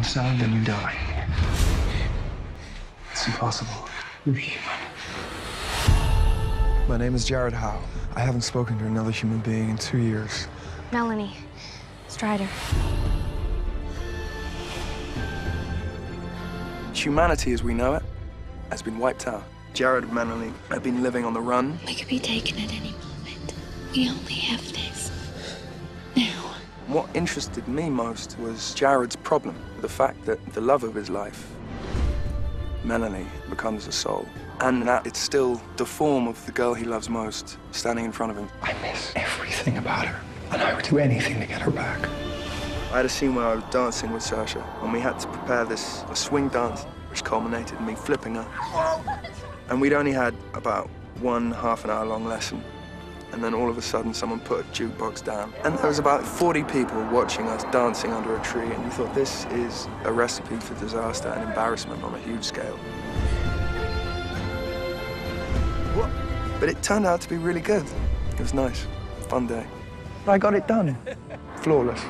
sound, then you die. It's impossible. You're human. My name is Jared Howe. I haven't spoken to another human being in 2 years. Melanie. Strider. Humanity as we know it has been wiped out. Jared and Melanie have been living on the run. We could be taken at any moment. We only have this. Now. What interested me most was Jared's problem. The fact that the love of his life, Melanie, becomes a soul. And that it's still the form of the girl he loves most standing in front of him. I miss everything about her, and I would do anything to get her back. I had a scene where I was dancing with Duša, and we had to prepare a swing dance, which culminated in me flipping her. And we'd only had about 1 half-an-hour long lesson. And then all of a sudden, someone put a jukebox down. And there was about 40 people watching us dancing under a tree, and you thought, this is a recipe for disaster and embarrassment on a huge scale. But it turned out to be really good. It was nice. Fun day. I got it done. Flawless.